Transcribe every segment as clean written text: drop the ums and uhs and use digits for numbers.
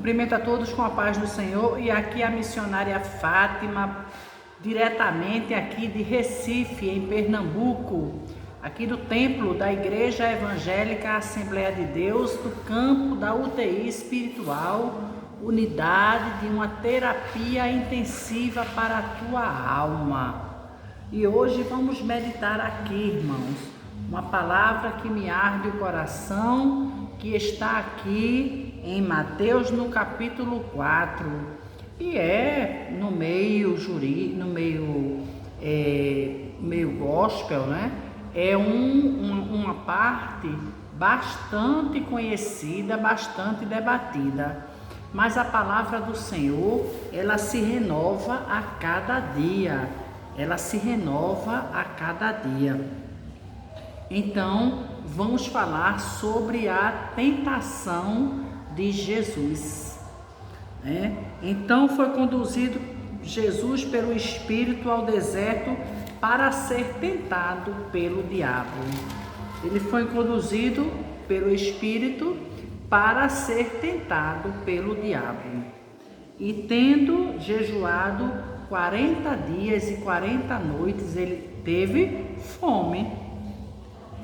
Cumprimento a todos com a paz do Senhor, e aqui a missionária Fátima, diretamente aqui de Recife, em Pernambuco, aqui do templo da Igreja Evangélica Assembleia de Deus, do campo da UTI espiritual, unidade de uma terapia intensiva para a tua alma. E hoje vamos meditar aqui, irmãos, uma palavra que me arde o coração, que está aqui em Mateus, no capítulo 4, e no meio meio gospel, né? É uma parte bastante conhecida, bastante debatida, mas a palavra do Senhor, ela se renova a cada dia, Então, vamos falar sobre a tentação de Jesus, né? Então foi conduzido Jesus pelo Espírito ao deserto para ser tentado pelo diabo. Ele foi conduzido pelo Espírito para ser tentado pelo diabo. E tendo jejuado 40 dias e 40 noites, ele teve fome.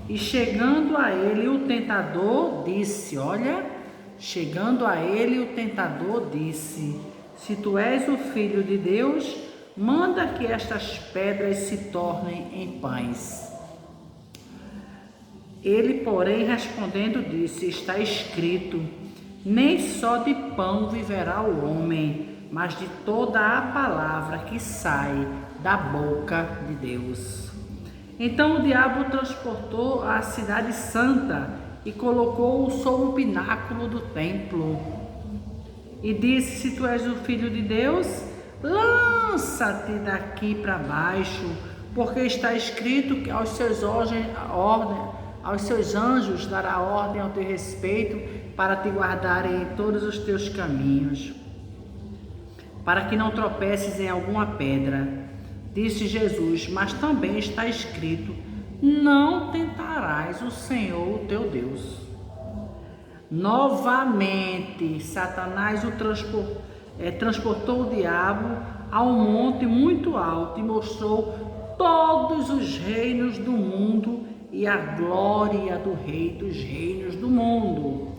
E chegando a ele o tentador disse, se tu és o Filho de Deus, manda que estas pedras se tornem em pães. Ele, porém, respondendo, disse, está escrito, nem só de pão viverá o homem, mas de toda a palavra que sai da boca de Deus. Então o diabo transportou a cidade santa e colocou-o sob o pináculo do templo. E disse, se tu és o Filho de Deus, lança-te daqui para baixo, porque está escrito que aos seus anjos dará ordem ao teu respeito, para te guardarem em todos os teus caminhos, para que não tropeces em alguma pedra. Disse Jesus, mas também está escrito, não tentarás o Senhor, o teu Deus. Novamente, Satanás transportou o diabo a um monte muito alto e mostrou todos os reinos do mundo e a glória do Rei dos reinos do mundo.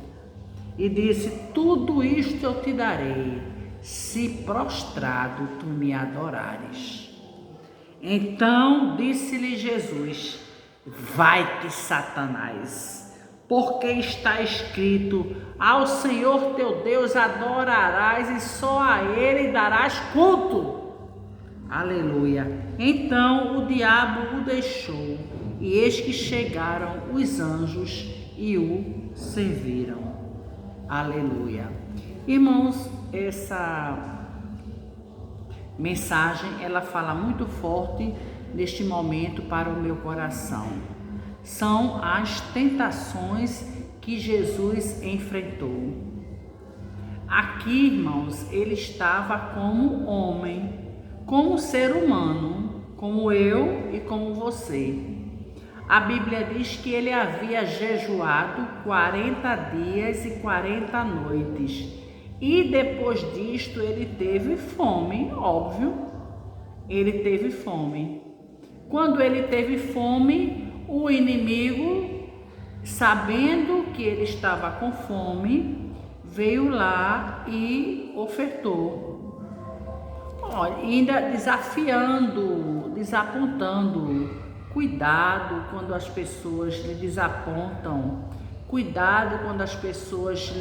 E disse, tudo isto eu te darei, se prostrado tu me adorares. Então disse-lhe Jesus, vai-te, Satanás, porque está escrito, ao Senhor teu Deus adorarás e só a Ele darás culto. Aleluia. Então o diabo o deixou, e eis que chegaram os anjos e o serviram. Aleluia. Irmãos, essa mensagem, ela fala muito forte neste momento para o meu coração. São as tentações que Jesus enfrentou. Aqui, irmãos, ele estava como homem, como ser humano, como eu e como você. A Bíblia diz que ele havia jejuado 40 dias e 40 noites. E depois disto ele teve fome, óbvio, ele teve fome. Quando ele teve fome, o inimigo, sabendo que ele estava com fome, veio lá e ofertou. Olha, ainda desafiando, desapontando. Cuidado quando as pessoas lhe desapontam, cuidado quando as pessoas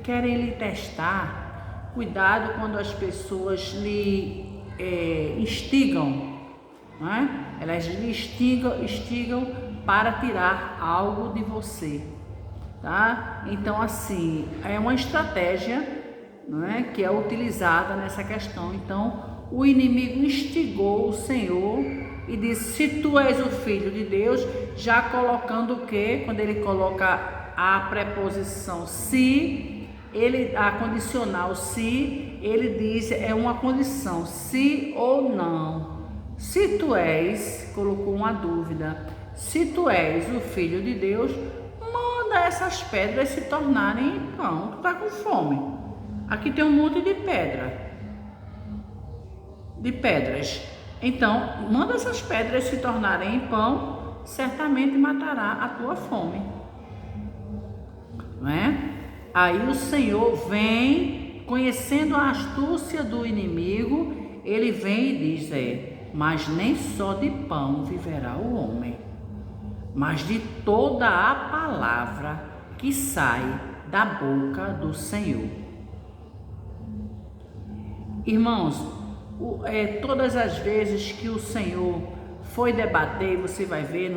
querem lhe testar, cuidado quando as pessoas lhe instigam, né? Elas lhe instigam para tirar algo de você, tá? Então, assim, é uma estratégia, né, que é utilizada nessa questão. Então, o inimigo instigou o Senhor e disse, se tu és o Filho de Deus, já colocando o quê? Quando ele coloca a preposição se, a condicional se, ele diz, é uma condição, se ou não. Se tu és, colocou uma dúvida, se tu és o Filho de Deus, manda essas pedras se tornarem em pão. Tu tá com fome. Aqui tem um monte de pedras. Então, manda essas pedras se tornarem em pão, certamente matará a tua fome. Não é? Aí o Senhor vem, conhecendo a astúcia do inimigo, ele vem e diz, mas nem só de pão viverá o homem, mas de toda a palavra que sai da boca do Senhor. Irmãos, todas as vezes que o Senhor foi debater, você vai ver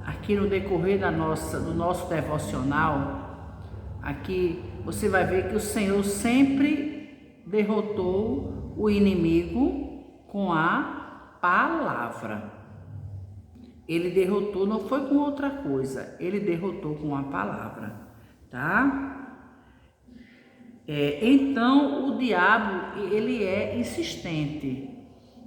aqui no decorrer do nosso devocional, aqui você vai ver que o Senhor sempre derrotou o inimigo com a palavra. Ele derrotou, não foi com outra coisa, ele derrotou com a palavra, tá? Então o diabo, ele é insistente,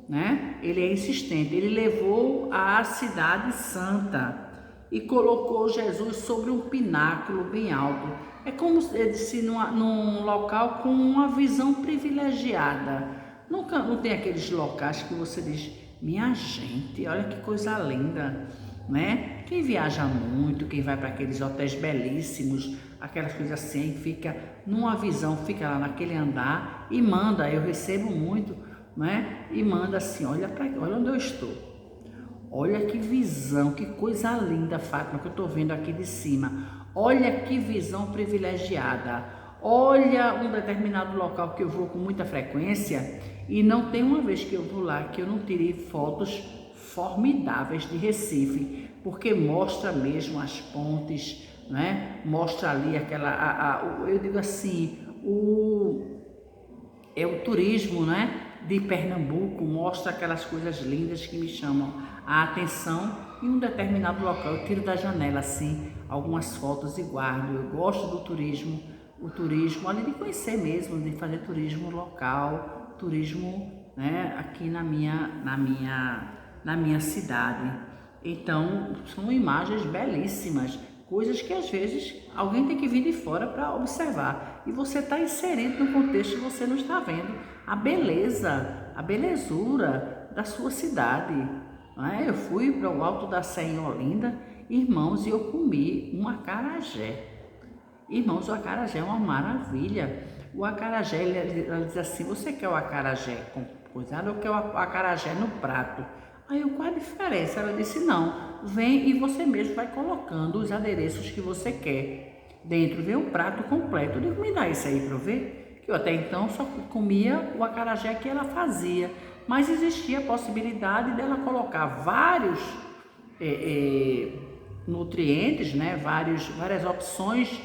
né? Ele é insistente, ele levou a cidade santa e colocou Jesus sobre um pináculo bem alto. É como se num local com uma visão privilegiada. Não tem aqueles locais que você diz, minha gente, olha que coisa linda, né? Quem viaja muito, quem vai para aqueles hotéis belíssimos, aquelas coisas assim, fica numa visão, fica lá naquele andar e manda, eu recebo muito, né? E manda assim, olha onde eu estou. Olha que visão, que coisa linda, Fátima, que eu estou vendo aqui de cima. Olha que visão privilegiada. Olha um determinado local que eu vou com muita frequência e não tem uma vez que eu vou lá que eu não tirei fotos formidáveis de Recife, porque mostra mesmo as pontes, né? Mostra ali eu digo assim, o turismo, né? De Pernambuco, mostra aquelas coisas lindas que me chamam a atenção. Em um determinado local eu tiro da janela assim algumas fotos e guardo. Eu gosto do turismo, o turismo ali de conhecer mesmo, de fazer turismo local, turismo, né, aqui na minha cidade. Então são imagens belíssimas, coisas que às vezes alguém tem que vir de fora para observar e você está inserido no contexto e você não está vendo a beleza, a belezura da sua cidade. Eu fui para o Alto da Sé em Olinda, irmãos, e eu comi um acarajé. Irmãos, o acarajé é uma maravilha. O acarajé, ele diz assim, você quer o acarajé com coisado ou quer o acarajé no prato? Aí eu, qual a diferença? Ela disse, não, vem e você mesmo vai colocando os adereços que você quer. Dentro vem um prato completo. Eu digo, me dá isso aí para eu ver. Que eu até então só comia o acarajé que ela fazia. Mas existia a possibilidade dela colocar vários nutrientes, né? Várias opções,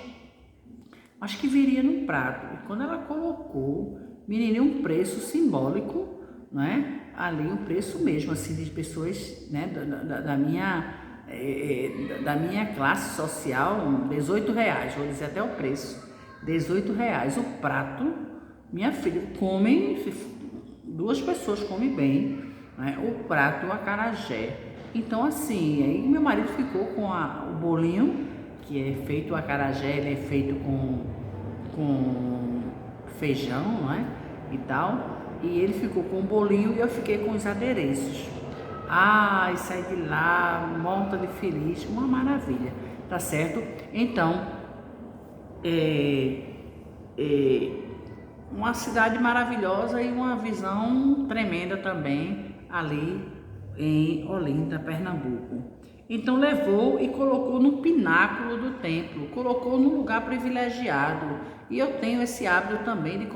mas que viria no prato. E quando ela colocou, menina, um preço simbólico, né? Ali um preço mesmo, assim, de pessoas, né? Da minha classe social, R$18, vou dizer até o preço, R$18 o prato. Minha filha, duas pessoas comem bem, né? O prato e o acarajé. Então assim, aí meu marido ficou com o bolinho, que é feito, o acarajé, ele é feito com feijão, né? E tal, e ele ficou com o bolinho e eu fiquei com os adereços. E saí de lá morta de feliz, uma maravilha, tá certo? Então, uma cidade maravilhosa e uma visão tremenda também ali em Olinda, Pernambuco. Então levou e colocou no pináculo do templo, colocou num lugar privilegiado. E eu tenho esse hábito também de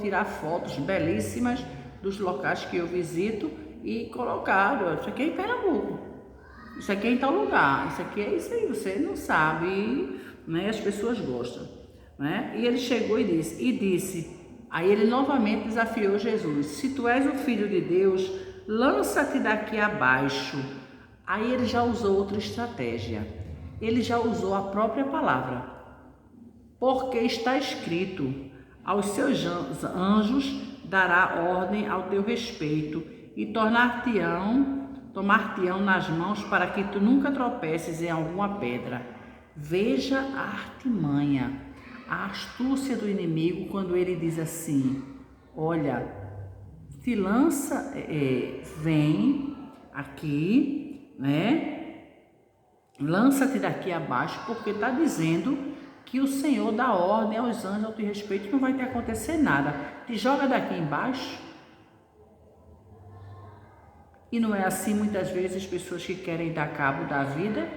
tirar fotos belíssimas dos locais que eu visito e colocar, isso aqui é em Pernambuco, isso aqui é em tal lugar, isso aqui é isso aí, você não sabe, né? As pessoas gostam, né? E ele chegou e disse, aí ele novamente desafiou Jesus, se tu és o Filho de Deus, lança-te daqui abaixo. Aí ele já usou outra estratégia, ele já usou a própria palavra, porque está escrito, aos seus anjos dará ordem ao teu respeito e tomar-te-ão nas mãos para que tu nunca tropeces em alguma pedra. Veja a artimanha, a astúcia do inimigo quando ele diz assim: olha, te lança, vem aqui, né? Lança-te daqui abaixo, porque está dizendo que o Senhor dá ordem aos anjos ao teu respeito, não vai te acontecer nada. Te joga daqui embaixo. E não é assim muitas vezes as pessoas que querem dar cabo da vida?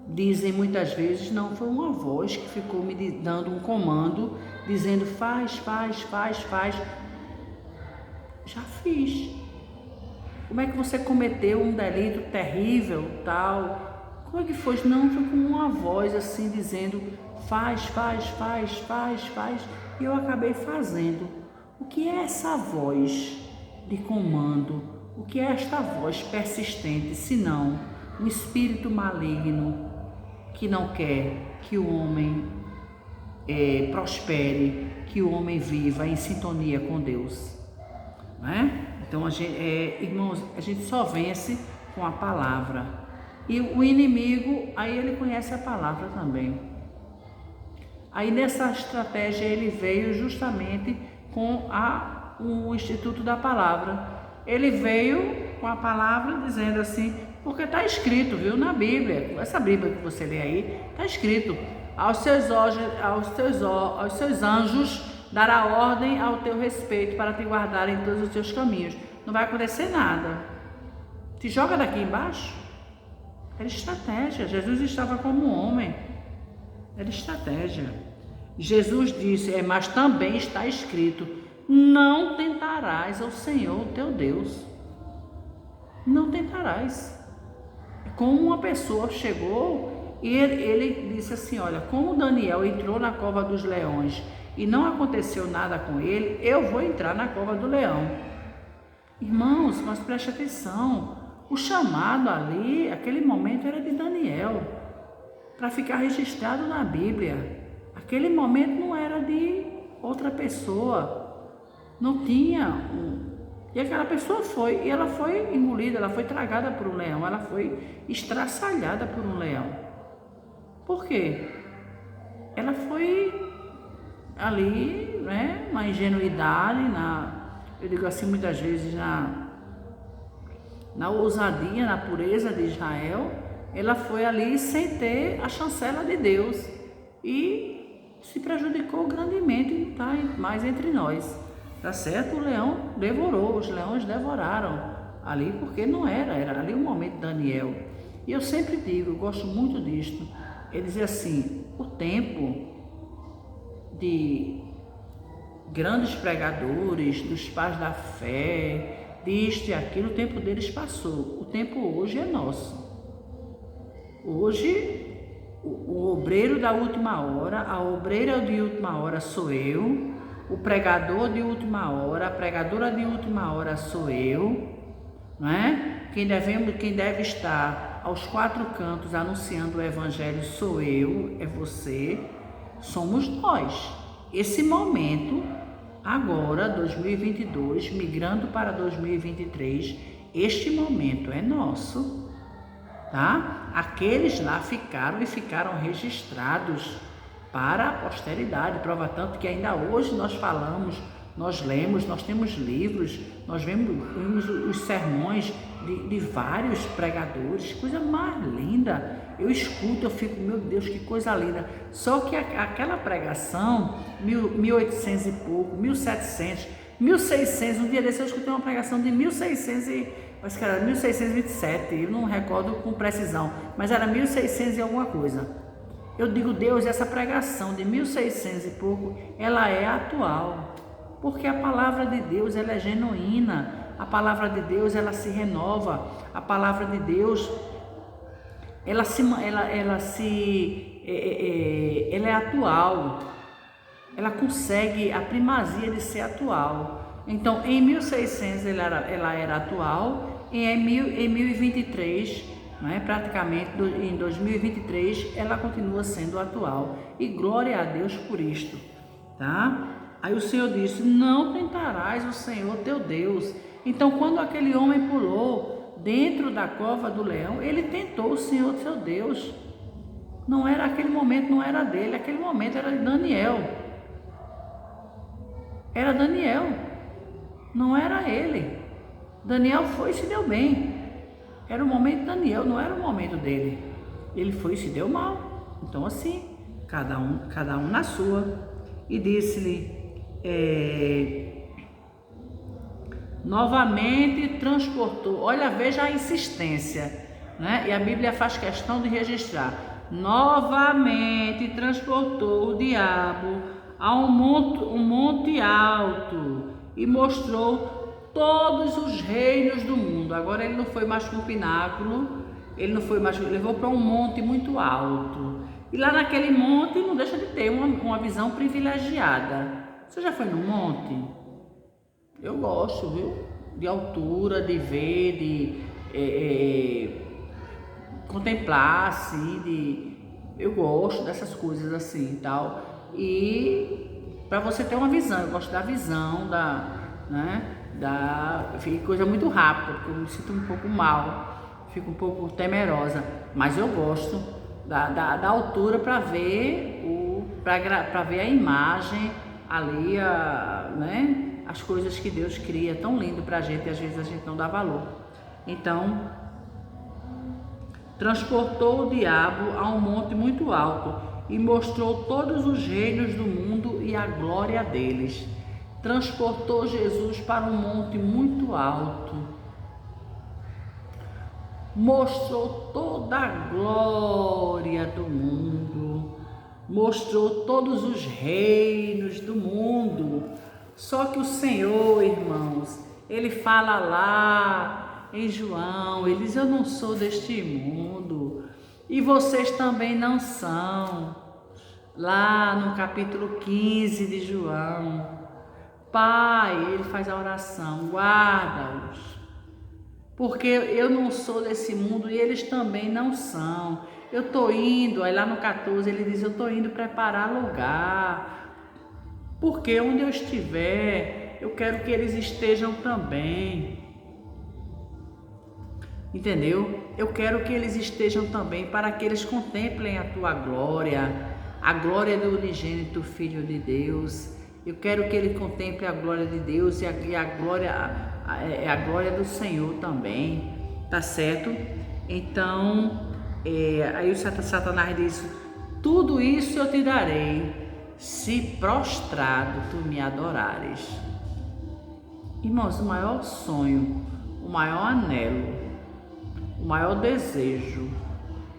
Dizem muitas vezes, não, foi uma voz que ficou me dando um comando, dizendo faz. Já fiz. Como é que você cometeu um delito terrível, tal? Como é que foi? Não, foi com uma voz assim, dizendo faz. E eu acabei fazendo. O que é essa voz de comando? O que é esta voz persistente, senão um espírito maligno que não quer que o homem prospere, que o homem viva em sintonia com Deus, não é? Então, irmãos, a gente só vence com a palavra. E o inimigo, aí ele conhece a palavra também. Aí nessa estratégia ele veio justamente com o Instituto da Palavra. Ele veio com a palavra dizendo assim, porque está escrito, viu, na Bíblia, essa Bíblia que você lê aí, está escrito, aos seus anjos dará ordem ao teu respeito para te guardar em todos os teus caminhos. Não vai acontecer nada. Te joga daqui embaixo. Era estratégia. Jesus estava como homem. Era estratégia. Jesus disse, mas também está escrito, não tentarás ao Senhor teu Deus. Não tentarás. Como uma pessoa chegou e ele disse assim, olha, como Daniel entrou na cova dos leões e não aconteceu nada com ele, eu vou entrar na cova do leão. Irmãos, mas preste atenção, o chamado ali, aquele momento era de Daniel, para ficar registrado na Bíblia. Aquele momento não era de outra pessoa, não tinha e aquela pessoa foi, e ela foi engolida, ela foi tragada por um leão, ela foi estraçalhada por um leão. Por quê? Ela foi ali, né, uma ingenuidade, eu digo assim muitas vezes, na ousadia, na pureza de Israel, ela foi ali sem ter a chancela de Deus e se prejudicou grandemente e não está mais entre nós. Tá certo? O leão devorou, os leões devoraram ali, porque não era ali o momento de Daniel. E eu sempre digo, eu gosto muito disto, ele dizia assim, o tempo de grandes pregadores, dos pais da fé, disto e aquilo, o tempo deles passou, o tempo hoje é nosso. Hoje, o obreiro da última hora, a obreira de última hora sou eu, o pregador de última hora, a pregadora de última hora sou eu, não é? Quem deve estar aos quatro cantos anunciando o evangelho sou eu, é você, somos nós. Esse momento, agora, 2022, migrando para 2023, este momento é nosso, tá? Aqueles lá ficaram registrados para a posteridade, prova tanto que ainda hoje nós falamos, nós lemos, nós temos livros, nós vemos os sermões de vários pregadores, coisa mais linda. Eu escuto, eu fico, meu Deus, que coisa linda. Só que aquela pregação, 1800 e pouco, 1700, 1600, um dia desse eu escutei uma pregação de 1600 acho que era 1627, eu não recordo com precisão, mas era 1600 e alguma coisa. Eu digo, Deus, essa pregação de 1600 e pouco, ela é atual, porque a palavra de Deus, ela é genuína, a palavra de Deus, ela se renova, a palavra de Deus, ela é atual, ela consegue a primazia de ser atual. Então, em 1600 ela era atual, e em 1023, praticamente em 2023, ela continua sendo atual. E glória a Deus por isto, tá? Aí o Senhor disse, não tentarás o Senhor teu Deus. Então, quando aquele homem pulou dentro da cova do leão, ele tentou o Senhor seu Deus. Não era aquele momento, não era dele, aquele momento era de Daniel. Era Daniel, não era ele. Daniel foi e se deu bem. Era o momento de Daniel, não era o momento dele. Ele foi e se deu mal. Então assim, cada um na sua. E disse-lhe, novamente transportou. Olha, veja a insistência, né? E a Bíblia faz questão de registrar. Novamente transportou o diabo a um monte alto e mostrou todos os reinos do mundo. Agora ele não foi mais para um pináculo, ele não foi mais, levou para um monte muito alto. E lá naquele monte não deixa de ter uma visão privilegiada. Você já foi no monte? Eu gosto, viu? De altura, de ver, de contemplar, assim, eu gosto dessas coisas assim e tal. E para você ter uma visão, eu gosto da visão, fica coisa muito rápida, porque eu me sinto um pouco mal, fico um pouco temerosa, mas eu gosto da altura para ver para ver a imagem ali, né? As coisas que Deus cria, tão lindo para a gente, e às vezes a gente não dá valor. Então, transportou o diabo a um monte muito alto e mostrou todos os reinos do mundo e a glória deles. Transportou Jesus para um monte muito alto, mostrou toda a glória do mundo, mostrou todos os reinos do mundo. Só que o Senhor, irmãos, ele fala lá em João, ele diz: eu não sou deste mundo e vocês também não são. Lá no capítulo 15 de João, Pai, ele faz a oração: guarda-os, porque eu não sou desse mundo e eles também não são. Eu estou indo, aí lá no 14 ele diz: eu estou indo preparar lugar, porque onde eu estiver, eu quero que eles estejam também. Entendeu? Eu quero que eles estejam também, para que eles contemplem a tua glória, a glória do unigênito Filho de Deus. Eu quero que ele contemple a glória de Deus e a glória do Senhor também, tá certo? Então, aí o Satanás diz: tudo isso eu te darei, se prostrado tu me adorares. Irmãos, o maior sonho, o maior anelo, o maior desejo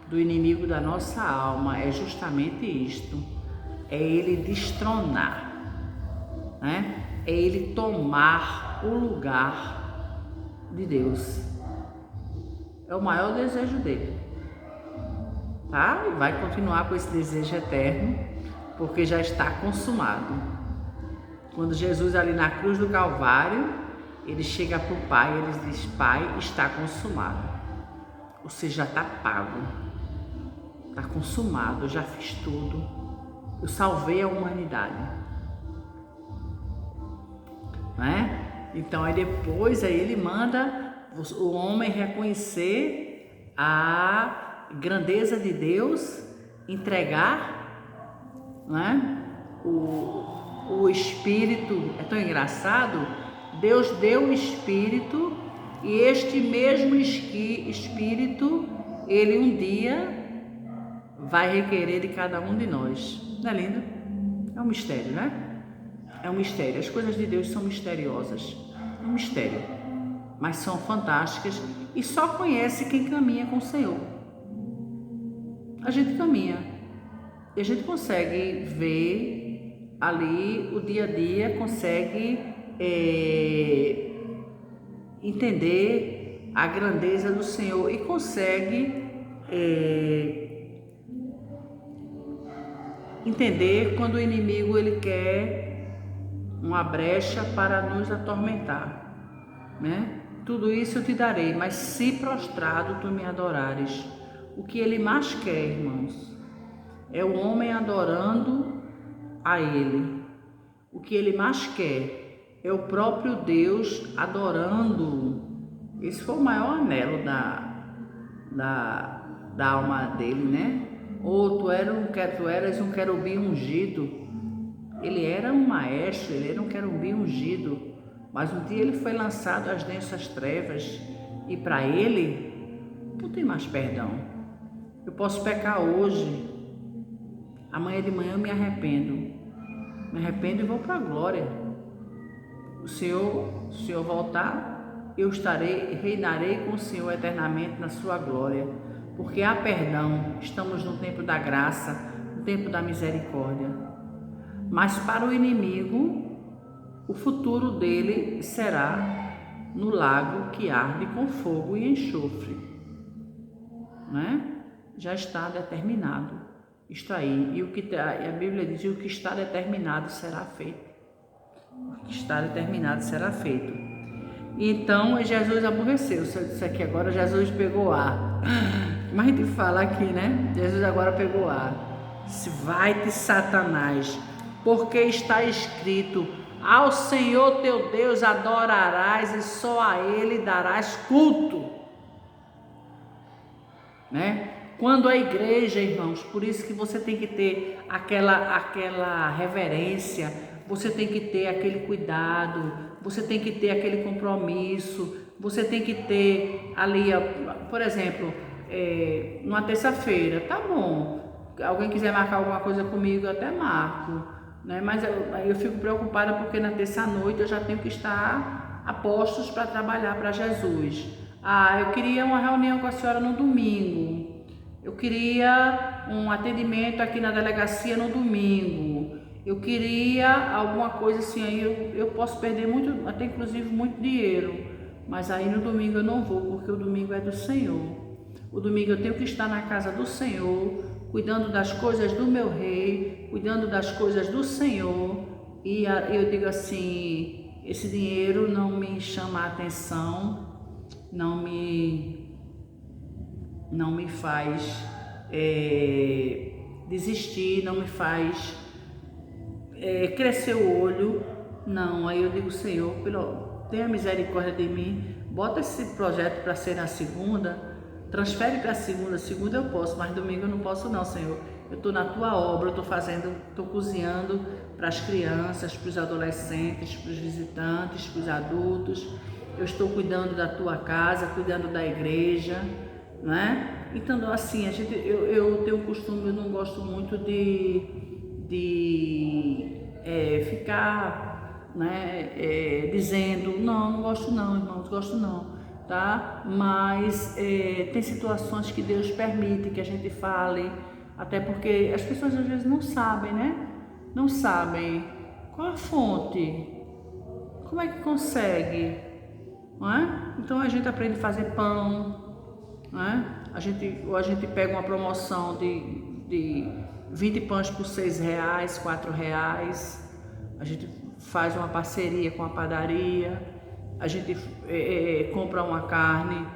do inimigo da nossa alma é justamente isto: é ele destronar, né? É ele tomar o lugar de Deus. É o maior desejo dele, tá? E vai continuar com esse desejo eterno, porque já está consumado. Quando Jesus ali na cruz do Calvário, ele chega para o Pai e ele diz: Pai, está consumado. Ou seja, já está pago, está consumado, eu já fiz tudo, eu salvei a humanidade, né? Então aí depois ele manda o homem reconhecer a grandeza de Deus, entregar, né? O Espírito. É tão engraçado, Deus deu o Espírito, e este mesmo Espírito, ele um dia vai requerer de cada um de nós. Não é lindo? É um mistério, né? É um mistério. As coisas de Deus são misteriosas. É um mistério. Mas são fantásticas, e só conhece quem caminha com o Senhor. A gente caminha e a gente consegue ver ali o dia a dia, consegue entender a grandeza do Senhor e consegue entender quando o inimigo ele quer uma brecha para nos atormentar, né? Tudo isso eu te darei, mas se prostrado tu me adorares. O que ele mais quer, irmãos, é o homem adorando a ele. O que ele mais quer é o próprio Deus adorando. Esse foi o maior anelo da alma dele, né? Ou tu eras um querubim ungido. Ele era um maestro, ele era um querubim ungido. Mas um dia ele foi lançado às densas trevas. E para ele, não tem mais perdão. Eu posso pecar hoje. Amanhã de manhã eu me arrependo. Me arrependo e vou para a glória. Se o Senhor voltar, eu reinarei com o Senhor eternamente na sua glória. Porque há perdão, estamos no tempo da graça, no tempo da misericórdia. Mas para o inimigo, o futuro dele será no lago que arde com fogo e enxofre. Né? Já está determinado. Isto aí. E a Bíblia diz: o que está determinado será feito. O que está determinado será feito. Então Jesus aborreceu. Se eu disser aqui agora, Jesus pegou ar. Mas a gente fala aqui, né? Jesus agora pegou ar. Vai-te, Satanás, porque está escrito: ao Senhor teu Deus adorarás e só a Ele darás culto. Né? Quando a igreja, irmãos, por isso que você tem que ter aquela reverência, você tem que ter aquele cuidado, você tem que ter aquele compromisso, você tem que ter ali, por exemplo, numa terça-feira, tá bom, alguém quiser marcar alguma coisa comigo, eu até marco, né? Mas eu fico preocupada porque na terça-noite eu já tenho que estar a postos para trabalhar para Jesus. Eu queria uma reunião com a senhora no domingo, eu queria um atendimento aqui na delegacia no domingo, eu queria alguma coisa assim, aí eu posso perder muito, até inclusive muito dinheiro, mas aí no domingo eu não vou, porque o domingo é do Senhor. O domingo eu tenho que estar na casa do Senhor, cuidando das coisas do meu rei, cuidando das coisas do Senhor. E eu digo assim, esse dinheiro não me chama a atenção, não me faz desistir, não me faz crescer o olho. Não, aí eu digo: Senhor, tenha misericórdia de mim, bota esse projeto para ser na segunda, transfere para segunda eu posso, mas domingo eu não posso não, Senhor. Eu estou na tua obra, eu estou cozinhando para as crianças, para os adolescentes, para os visitantes, para os adultos. Eu estou cuidando da tua casa, cuidando da igreja, né? Então, assim, eu tenho o costume, eu não gosto muito de ficar, né, dizendo, não gosto não, irmãos, gosto não, tá? Mas tem situações que Deus permite que a gente fale, até porque as pessoas às vezes não sabem, né? Não sabem qual a fonte, como é que consegue, não é? Então a gente aprende a fazer pão, não é? A gente pega uma promoção de 20 pães por R$6, R$4. A gente faz uma parceria com a padaria, a gente compra uma carne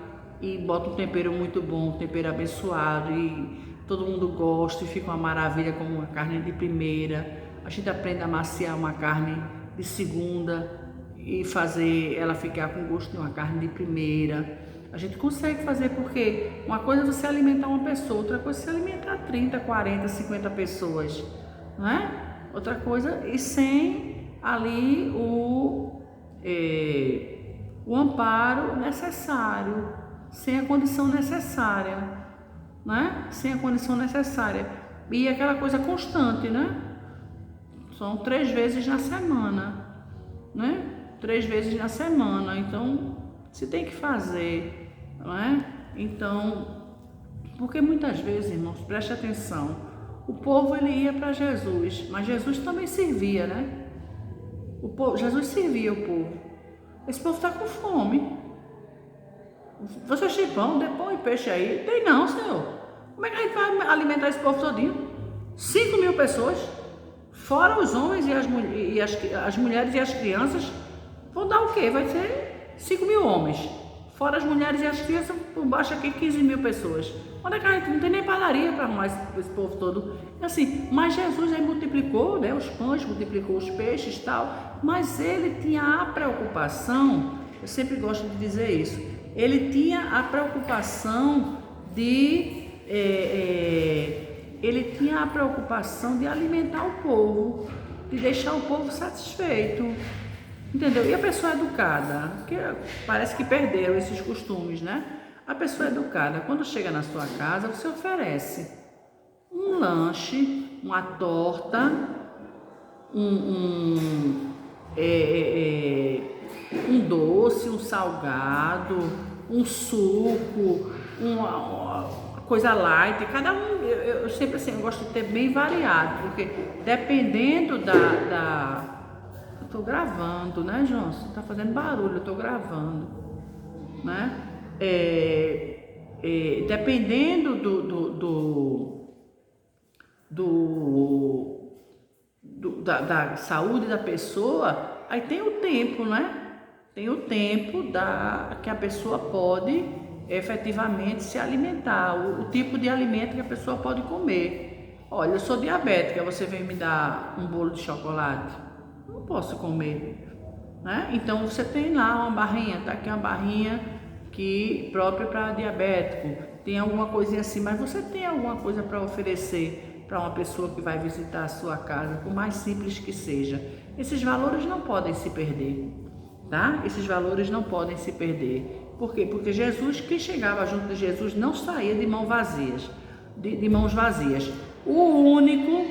e bota um tempero muito bom, um tempero abençoado, e todo mundo gosta e fica uma maravilha como uma carne de primeira. A gente aprende a amaciar uma carne de segunda e fazer ela ficar com gosto de uma carne de primeira. A gente consegue fazer, porque uma coisa é você alimentar uma pessoa, outra coisa é você alimentar 30, 40, 50 pessoas, não é? Outra coisa, e sem ali o amparo necessário, sem a condição necessária, né? Sem a condição necessária. E aquela coisa constante, né? São 3 vezes na semana, né? 3 vezes na semana, então se tem que fazer, não é? Então, porque muitas vezes, irmãos, preste atenção, o povo ele ia para Jesus, mas Jesus também servia, né? Jesus servia o povo. Esse povo está com fome. Vocês têm pão, dê pão e peixe aí? Tem não, Senhor. Como é que a gente vai alimentar esse povo todinho? 5.000 pessoas, fora os homens e as mulheres e as crianças, vão dar o quê? Vai ser 5.000 homens, fora as mulheres e as crianças, por baixo aqui 15.000 pessoas. Onde é que a gente não tem nem padaria para arrumar esse povo todo? Assim, mas Jesus aí multiplicou, né, os pães, multiplicou os peixes e tal, mas ele tinha a preocupação, eu sempre gosto de dizer isso, ele tinha a preocupação de ele tinha a preocupação de alimentar o povo, de deixar o povo satisfeito, entendeu? E a pessoa educada, que parece que perderam esses costumes, né? A pessoa educada, quando chega na sua casa, você oferece um lanche, uma torta, um doce, um salgado, um suco, uma coisa light. Cada um, eu sempre assim, eu gosto de ter bem variado, porque dependendo eu tô gravando, né, Johnson? Tá fazendo barulho, eu tô gravando, né? Dependendo da saúde da pessoa, aí tem o tempo, né? Tem o tempo que a pessoa pode efetivamente se alimentar, o tipo de alimento que a pessoa pode comer. Olha, eu sou diabética, você vem me dar um bolo de chocolate? Não posso comer, né? Então você tem lá uma barrinha, tá aqui uma barrinha que própria para diabético, tem alguma coisinha assim, mas você tem alguma coisa para oferecer para uma pessoa que vai visitar a sua casa, por mais simples que seja. Esses valores não podem se perder, tá? Esses valores não podem se perder. Por quê? Porque Jesus, quem chegava junto de Jesus não saía de mãos vazias, de mãos vazias. O único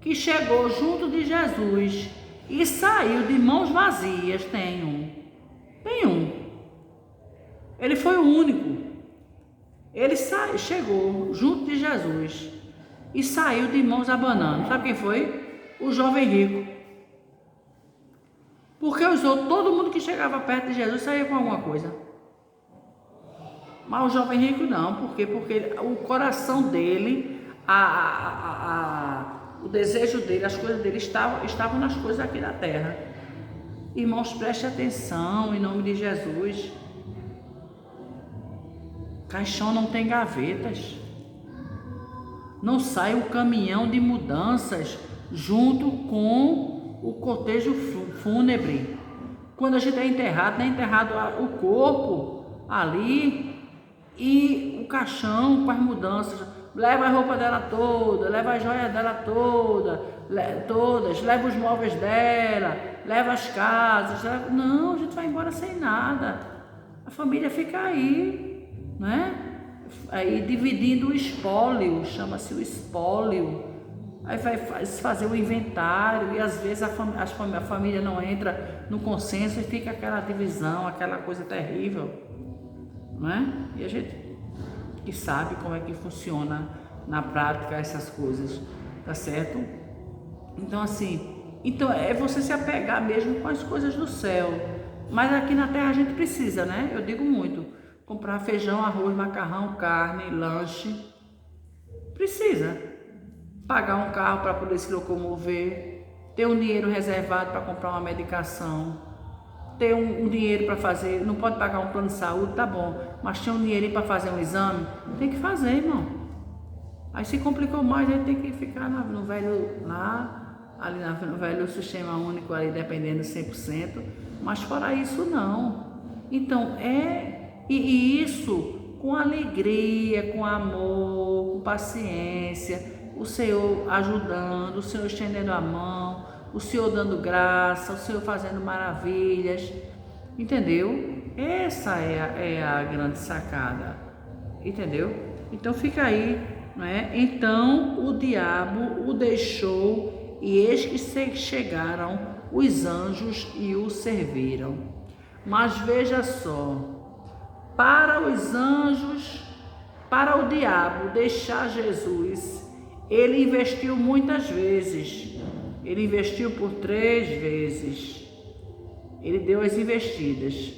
que chegou junto de Jesus e saiu de mãos vazias tem um. Ele foi o único. Ele chegou junto de Jesus e saiu de mãos abanando. Sabe quem foi? O jovem rico. Porque os outros, todo mundo que chegava perto de Jesus saía com alguma coisa. Mas o jovem rico não. Por quê? Porque o coração dele, o desejo dele, as coisas dele estavam nas coisas aqui da terra. Irmãos, preste atenção em nome de Jesus. Caixão não tem gavetas. Não sai um caminhão de mudanças junto com o cortejo fúnebre. Quando a gente é enterrado, não é enterrado o corpo ali e o caixão com as mudanças. Leva a roupa dela toda, leva as joias dela todas, leva os móveis dela, leva as casas. Não, a gente vai embora sem nada. A família fica aí, né? Aí dividindo o espólio, chama-se o espólio. Aí vai fazer o inventário e às vezes a família não entra no consenso e fica aquela divisão, aquela coisa terrível, não é? E a gente que sabe como é que funciona na prática essas coisas, tá certo? Então assim, é você se apegar mesmo com as coisas do céu, mas aqui na terra a gente precisa, né? Eu digo muito, comprar feijão, arroz, macarrão, carne, lanche, precisa. Pagar um carro para poder se locomover, ter um dinheiro reservado para comprar uma medicação, ter um dinheiro para fazer, não pode pagar um plano de saúde, tá bom, mas tem um dinheirinho para fazer um exame, tem que fazer, irmão. Aí se complicou mais, aí tem que ficar no velho lá, ali no velho sistema único ali, dependendo 100%, mas fora isso não. Então e isso com alegria, com amor, com paciência, o Senhor ajudando, o Senhor estendendo a mão, o Senhor dando graça, o Senhor fazendo maravilhas, entendeu? Essa é a grande sacada, entendeu? Então fica aí, não é? Então o diabo o deixou e eis que chegaram os anjos e o serviram. Mas veja só, para os anjos, para o diabo deixar Jesus, ele investiu muitas vezes. Ele investiu por 3 vezes. Ele deu as investidas.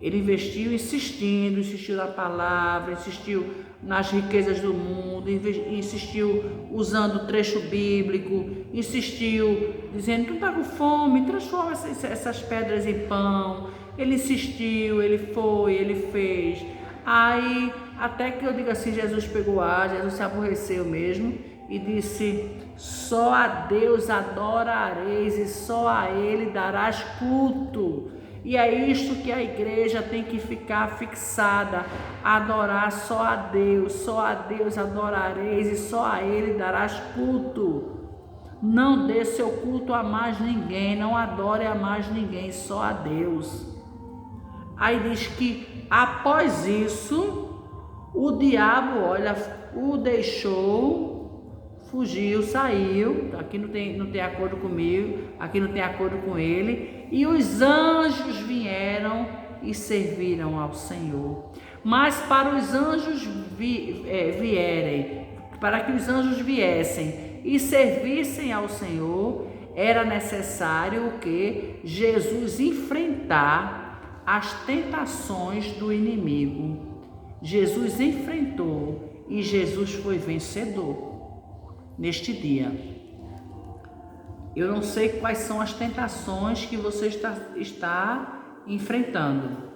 Ele investiu insistiu na palavra, insistiu nas riquezas do mundo, insistiu usando trecho bíblico, insistiu dizendo, tu está com fome, transforma essas pedras em pão. Ele insistiu, ele foi, ele fez. Aí, até que eu digo assim, Jesus pegou Jesus se aborreceu mesmo e disse, só a Deus adorareis e só a Ele darás culto. E é isto que a igreja tem que ficar fixada, adorar só a Deus adorareis e só a Ele darás culto. Não dê seu culto a mais ninguém, não adore a mais ninguém, só a Deus. Aí diz que após isso, o diabo, olha, o deixou, fugiu, saiu, aqui não tem acordo comigo, aqui não tem acordo com ele, e os anjos vieram e serviram ao Senhor. Mas para os anjos para que os anjos viessem e servissem ao Senhor, era necessário o que? Jesus enfrentar as tentações do inimigo. Jesus enfrentou e Jesus foi vencedor neste dia. Eu não sei quais são as tentações que você está enfrentando.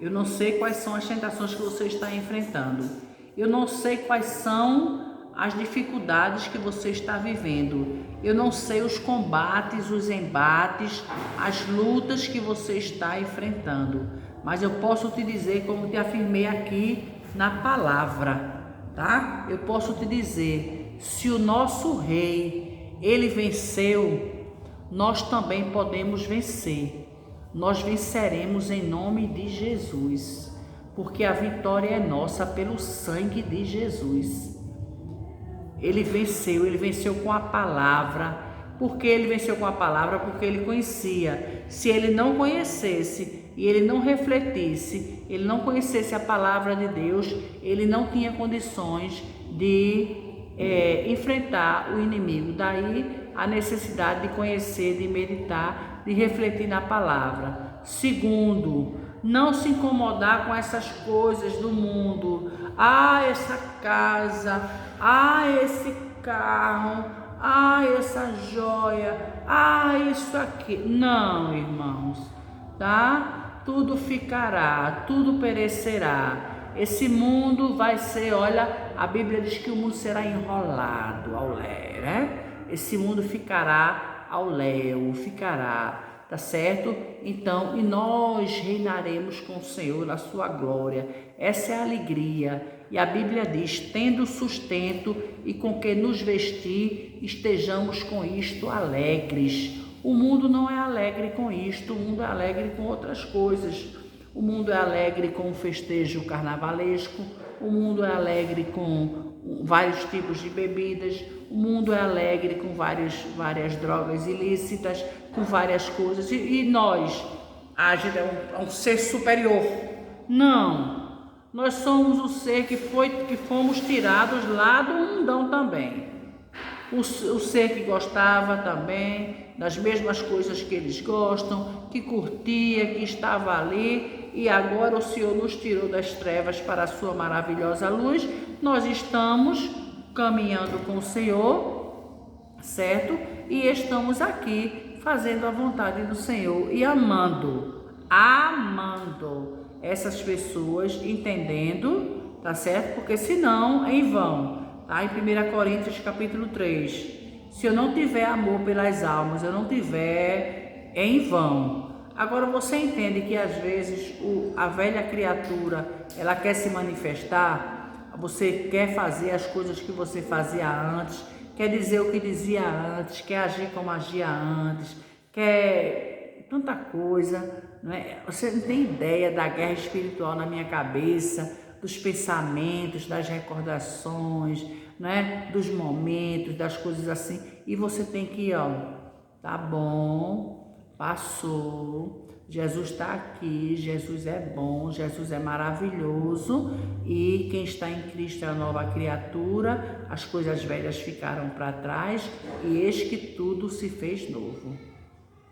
Eu não sei quais são as tentações que você está enfrentando. Eu não sei quais são as dificuldades que você está vivendo. Eu não sei os combates, os embates, as lutas que você está enfrentando. Mas eu posso te dizer, como te afirmei aqui na palavra, tá? Eu posso te dizer, se o nosso rei, ele venceu, nós também podemos vencer. Nós venceremos em nome de Jesus, porque a vitória é nossa pelo sangue de Jesus. Ele venceu com a palavra. Por que ele venceu com a palavra? Porque ele conhecia. Se ele não conhecesse e ele não refletisse, ele não conhecesse a palavra de Deus, ele não tinha condições de enfrentar o inimigo. Daí a necessidade de conhecer, de meditar, de refletir na palavra. Segundo, não se incomodar com essas coisas do mundo. Essa casa, esse carro, essa joia, isso aqui. Não, irmãos, tá? Tudo ficará, tudo perecerá. Esse mundo vai ser, olha, a Bíblia diz que o mundo será enrolado ao léu, né? Esse mundo ficará ao léu, ficará. Tá certo? Então, e nós reinaremos com o Senhor na sua glória. Essa é a alegria. E a Bíblia diz, tendo sustento e com que nos vestir, estejamos com isto alegres. O mundo não é alegre com isto, o mundo é alegre com outras coisas. O mundo é alegre com o festejo carnavalesco, o mundo é alegre com vários tipos de bebidas, o mundo é alegre com várias drogas ilícitas, com várias coisas. E nós, a gente é um ser superior. Não, nós somos o ser que fomos tirados lá do mundão também. O ser que gostava também das mesmas coisas que eles gostam, que curtia, que estava ali, e agora o Senhor nos tirou das trevas para a sua maravilhosa luz. Nós estamos caminhando com o Senhor, certo? E estamos aqui fazendo a vontade do Senhor e amando essas pessoas, entendendo, tá certo? Porque senão é em vão. Tá? Em 1 Coríntios capítulo 3, se eu não tiver amor pelas almas, eu não tiver, é em vão. Agora você entende que às vezes a velha criatura, ela quer se manifestar, você quer fazer as coisas que você fazia antes, quer dizer o que dizia antes, quer agir como agia antes, quer tanta coisa, né? Você não tem ideia da guerra espiritual na minha cabeça, dos pensamentos, das recordações, né? Dos momentos, das coisas assim, e você tem que, tá bom, passou, Jesus está aqui, Jesus é bom, Jesus é maravilhoso, e quem está em Cristo é a nova criatura, as coisas velhas ficaram para trás, e eis que tudo se fez novo,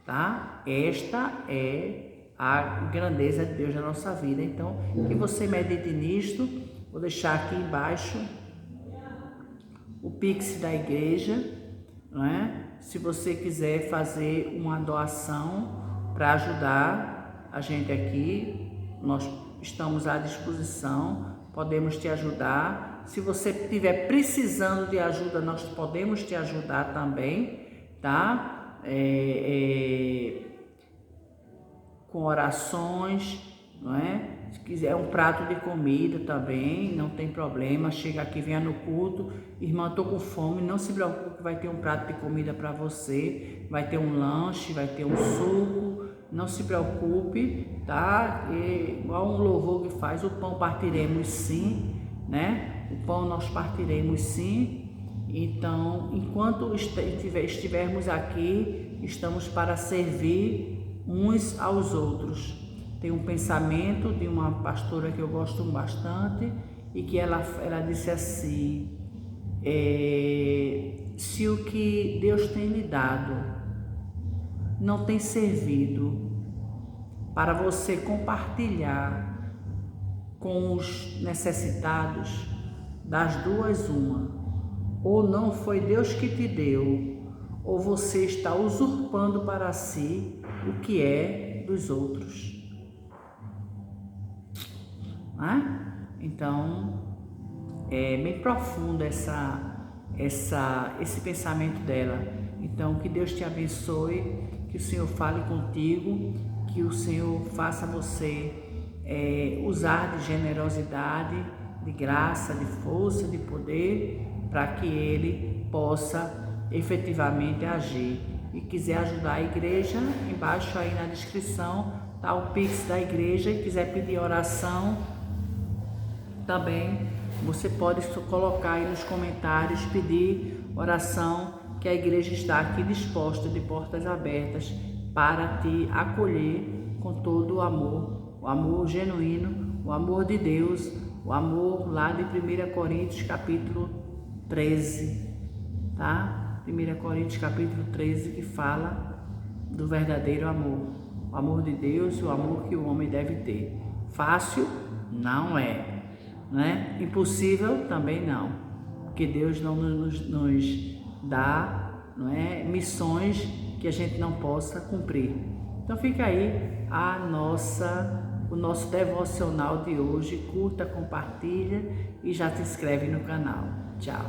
tá? Esta é a grandeza de Deus na nossa vida. Então, que você medite nisto. Vou deixar aqui embaixo o Pix da igreja, não é? Se você quiser fazer uma doação para ajudar a gente aqui, nós estamos à disposição, podemos te ajudar. Se você estiver precisando de ajuda, nós podemos te ajudar também, tá? com orações, não é? Se quiser um prato de comida também, não tem problema, chega aqui, venha no culto, irmã, estou com fome, não se preocupe, vai ter um prato de comida para você, vai ter um lanche, vai ter um suco, não se preocupe, tá? E, igual um louvor que faz, o pão partiremos sim, né? O pão nós partiremos sim. Então, enquanto estivermos aqui, estamos para servir uns aos outros. Tem um pensamento de uma pastora que eu gosto bastante e que ela disse assim, se o que Deus tem lhe dado não tem servido para você compartilhar com os necessitados, das duas uma, ou não foi Deus que te deu, ou você está usurpando para si o que é dos outros. Então, é bem profundo esse pensamento dela. Então, que Deus te abençoe, que o Senhor fale contigo, que o Senhor faça você usar de generosidade, de graça, de força, de poder, para que Ele possa efetivamente agir. E quiser ajudar a igreja, embaixo aí na descrição está o Pix da igreja, e quiser pedir oração, também você pode colocar aí nos comentários, pedir oração, que a igreja está aqui disposta, de portas abertas, para te acolher com todo o amor genuíno, o amor de Deus, o amor lá de 1 Coríntios capítulo 13, tá? 1 Coríntios capítulo 13, que fala do verdadeiro amor, o amor de Deus, o amor que o homem deve ter. Fácil? Não é. Né? Impossível também não, porque Deus não nos dá, não é, missões que a gente não possa cumprir. Então fica aí o nosso devocional de hoje. Curta, compartilha e já se inscreve no canal. Tchau.